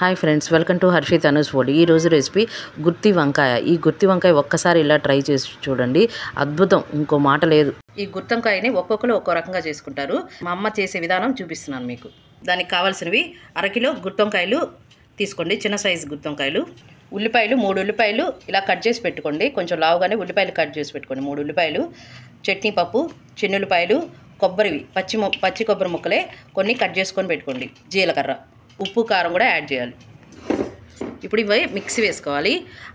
Hi friends, welcome to Harshith Anu's food. ఈ రోజు recipe గుత్తి వంకాయ. ఈ గుత్తి వంకాయ ఒక్కసారి ఇలా ట్రై చేసి చూడండి, అద్భుతం, ఇంకో మాట లేదు. ఈ గుత్తి వంకాయని ఒక్కొక్కరు ఒక్కో రకంగా చేసుకుంటారు. మా అమ్మ చేసే విధానం చూపిస్తున్నాను మీకు. దానికి కావాల్సినవి అరకిలో గుత్తి వంకాయలు తీసుకోండి, చిన్న సైజు గుత్తి వంకాయలు. ఉల్లిపాయలు 3 ఉల్లిపాయలు ఇలా కట్ చేసి పెట్టుకోండి, కొంచెం లావుగానే ఉల్లిపాయలు కట్ చేసి పెట్టుకోండి. 3 ఉల్లిపాయలు, చట్నీ పప్పు, చిన్నుల్లిపాయలు, కొబ్బరివి పచ్చి కొబ్బరి ముక్కలే కొన్ని కట్ చేసుకొని పెట్టుకోండి. జీలకర్ర, ఉప్పు, కారం కూడా యాడ్ చేయాలి. ఇప్పుడు ఇవి మిక్సీ వేసుకోవాలి.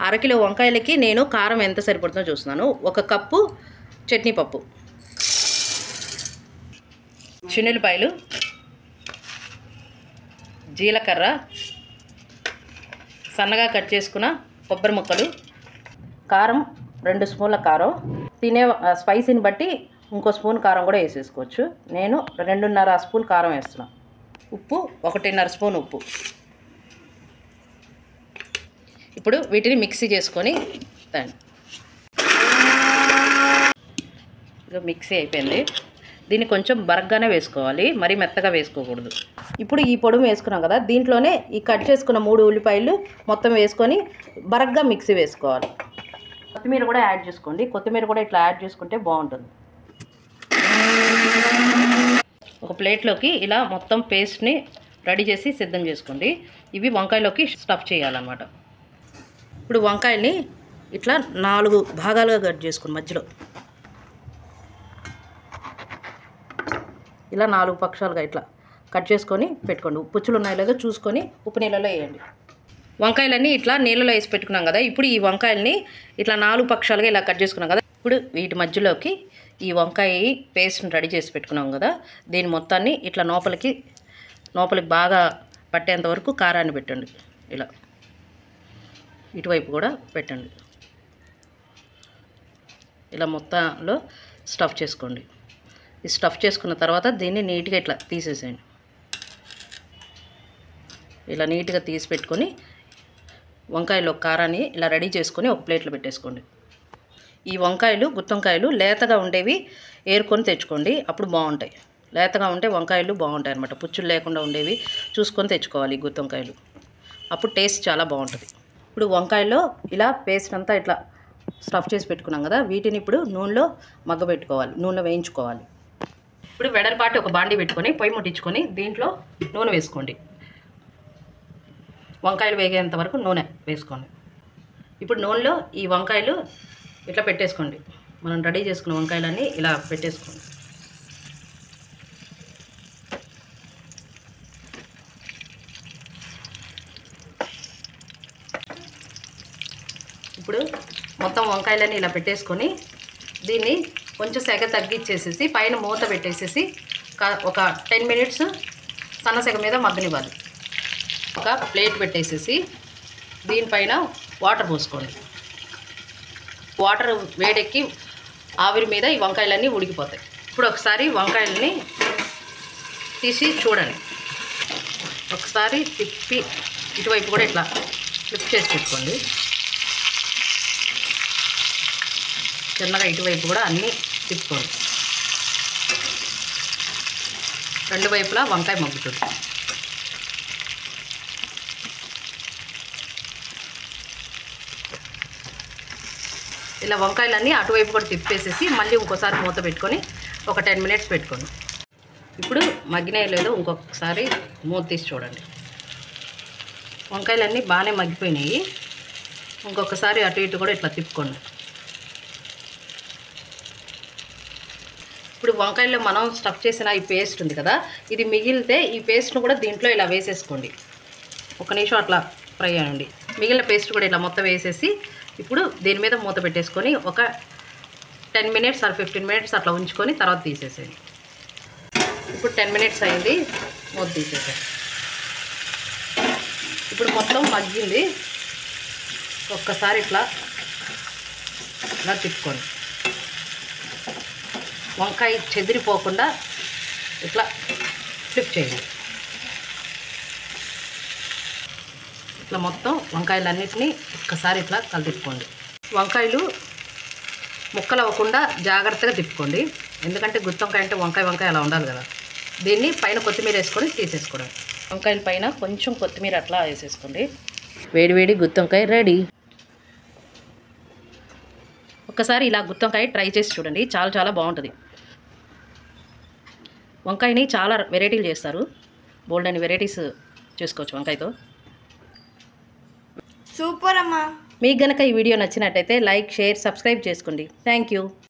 అరకిలో వంకాయలకి నేను కారం ఎంత సరిపడుతుందో చూస్తున్నాను. 1 కప్పు చట్నీ పప్పు, చిన్నుల్లిపాయలు, జీలకర్ర, సన్నగా కట్ చేసుకున్న కొబ్బరి ముక్కలు, కారం 2 స్పూన్ల కారం. తినే స్పైసీని బట్టి ఇంకో స్పూన్ కారం కూడా వేసేసుకోవచ్చు. నేను 2.5 స్పూన్ కారం వేస్తున్నాను. ఉప్పు 1.5 స్పూన్ ఉప్పు. ఇప్పుడు వీటిని మిక్సీ చేసుకొని ఇక మిక్సీ అయిపోయింది. దీన్ని కొంచెం బరగ్గానే వేసుకోవాలి, మరీ మెత్తగా వేసుకోకూడదు. ఇప్పుడు ఈ పొడుము వేసుకున్నాం కదా, దీంట్లోనే ఈ కట్ చేసుకున్న 3 ఉల్లిపాయలు మొత్తం వేసుకొని బరగ్గా మిక్సీ వేసుకోవాలి. కొత్తిమీర కూడా యాడ్ చేసుకోండి. కొత్తిమీర కూడా ఇట్లా యాడ్ చేసుకుంటే బాగుంటుంది. ఒక ప్లేట్లోకి ఇలా మొత్తం పేస్ట్ని రెడీ చేసి సిద్ధం చేసుకోండి. ఇవి వంకాయలోకి స్టఫ్ చేయాలన్నమాట. ఇప్పుడు వంకాయల్ని ఇట్లా 4 భాగాలుగా కట్ చేసుకుని మధ్యలో ఇలా 4 పక్షాలుగా ఇట్లా కట్ చేసుకొని పెట్టుకోండి. పుచ్చులు ఉన్నాయో లేదో చూసుకొని ఉప్పు నీళ్ళలో వేయండి. వంకాయలన్నీ ఇట్లా నీళ్ళలో వేసి పెట్టుకున్నాం కదా. ఇప్పుడు ఈ వంకాయల్ని ఇట్లా 4 పక్షాలుగా ఇలా కట్ చేసుకున్నాం కదా. ఇప్పుడు వీటి మధ్యలోకి ఈ వంకాయ పేస్ట్ని రెడీ చేసి పెట్టుకున్నాం కదా, దీని మొత్తాన్ని ఇట్లా లోపలికి బాగా పట్టేంత వరకు కారాన్ని పెట్టండి. ఇలా ఇటువైపు కూడా పెట్టండి. ఇలా మొత్తంలో స్టఫ్ చేసుకోండి. ఈ స్టఫ్ చేసుకున్న తర్వాత దీన్ని నీట్గా ఇట్లా తీసేసేయండి. ఇలా నీట్గా తీసి పెట్టుకొని వంకాయలో కారాన్ని ఇలా రెడీ చేసుకొని ఒక ప్లేట్లో పెట్టేసుకోండి. ఈ వంకాయలు గుత్తి వంకాయలు లేతగా ఉండేవి ఏరుకొని తెచ్చుకోండి, అప్పుడు బాగుంటాయి. లేతగా ఉంటే వంకాయలు బాగుంటాయి అన్నమాట. పుచ్చులు లేకుండా ఉండేవి చూసుకొని తెచ్చుకోవాలి గుత్తి వంకాయలు, అప్పుడు టేస్ట్ చాలా బాగుంటుంది. ఇప్పుడు వంకాయలో ఇలా పేస్ట్ అంతా ఇట్లా స్టఫ్ చేసి పెట్టుకున్నాం కదా, వీటిని ఇప్పుడు నూనెలో మగ్గబెట్టుకోవాలి, నూనెలో వేయించుకోవాలి. ఇప్పుడు వెడల్పాటి ఒక బాండీ పెట్టుకొని పొయ్యి ముట్టించుకొని దీంట్లో నూనె వేసుకోండి. వంకాయలు వేగేంత వరకు నూనె వేసుకోండి. ఇప్పుడు నూనెలో ఈ వంకాయలు ఇట్లా పెట్టేసుకోండి. మనం రెడీ చేసుకున్న వంకాయలన్నీ ఇలా పెట్టేసుకోండి. ఇప్పుడు మొత్తం వంకాయలన్నీ ఇలా పెట్టేసుకొని దీన్ని కొంచెం సెగ తగ్గించేసేసి పైన మూత పెట్టేసేసి ఒక 10 మినిట్స్ సన్న సెగ మీద మగ్గనివ్వాలి. ఒక ప్లేట్ పెట్టేసేసి దీనిపైన వాటర్ పోసుకోండి. వాటర్ వేడెక్కి ఆవిరి మీద ఈ వంకాయలన్నీ ఉడికిపోతాయి. ఇప్పుడు ఒకసారి వంకాయలని తీసి చూడండి. ఒకసారి తిప్పి ఇటువైపు కూడా ఇట్లా ఫ్లిప్ చేసి పెట్టుకోండి. చిన్నగా ఇటువైపు కూడా అన్నీ తిప్పుకోండి. 2 వైపులా వంకాయ మగ్గుతుంది. ఇలా వంకాయలన్నీ అటువైపు కూడా తిప్పేసేసి మళ్ళీ ఇంకోసారి మూత పెట్టుకొని ఒక 10 మినిట్స్ పెట్టుకోండి. ఇప్పుడు మగ్గినాయో లేదో ఇంకొకసారి మూత తీసి చూడండి. వంకాయలన్నీ బాగానే మగ్గిపోయినాయి. ఇంకొకసారి అటు ఇటు కూడా ఇట్లా తిప్పుకోండి. ఇప్పుడు వంకాయల్లో మనం స్టఫ్ చేసిన ఈ పేస్ట్ ఉంది కదా, ఇది మిగిలితే ఈ పేస్ట్ను కూడా దీంట్లో ఇలా వేసేసుకోండి. 1 నిమిషం అట్లా ఫ్రై అయ్యండి. మిగిలిన పేస్ట్ కూడా ఇలా మొత్తం వేసేసి ఇప్పుడు దీని మీద మూత పెట్టేసుకొని ఒక 10 మినిట్స్ ఆర్ 15 మినిట్స్ అట్లా ఉంచుకొని తర్వాత తీసేసేయండి. ఇప్పుడు 10 మినిట్స్ అయింది, మూత తీసేసేయండి. ఇప్పుడు మొత్తం మగ్గింది. ఒక్కసారి ఇలా తిప్పుకోండి. వంకాయ చెదిరిపోకుండా ఇట్లా ఫ్లిప్ చేయండి. ఇట్లా మొత్తం వంకాయలన్నిటినీ ఒక్కసారి ఇట్లా కలిపి వంకాయలు ముక్కలు అవ్వకుండా జాగ్రత్తగా తిప్పుకోండి. ఎందుకంటే గుత్తి వంకాయ అంటే వంకాయ అలా ఉండాలి కదా. దీన్ని పైన కొత్తిమీర వేసుకొని తీసేసుకోవడం. వంకాయల పైన కొంచెం కొత్తిమీర అట్లా వేసేసుకోండి. వేడివేడి గుత్తి వంకాయ రెడీ. ఒక్కసారి ఇలా గుత్తి వంకాయ ట్రై చేసి చూడండి, చాలా చాలా బాగుంటుంది. వంకాయని చాలా వెరైటీలు చేస్తారు, బోల్డ్ అని వెరైటీస్ చేసుకోవచ్చు వంకాయతో. సూపర్ అమ్మా. మీకు గనక ఈ వీడియో నచ్చినట్టయితే లైక్, షేర్, సబ్స్క్రైబ్ చేసుకోండి. Thank you.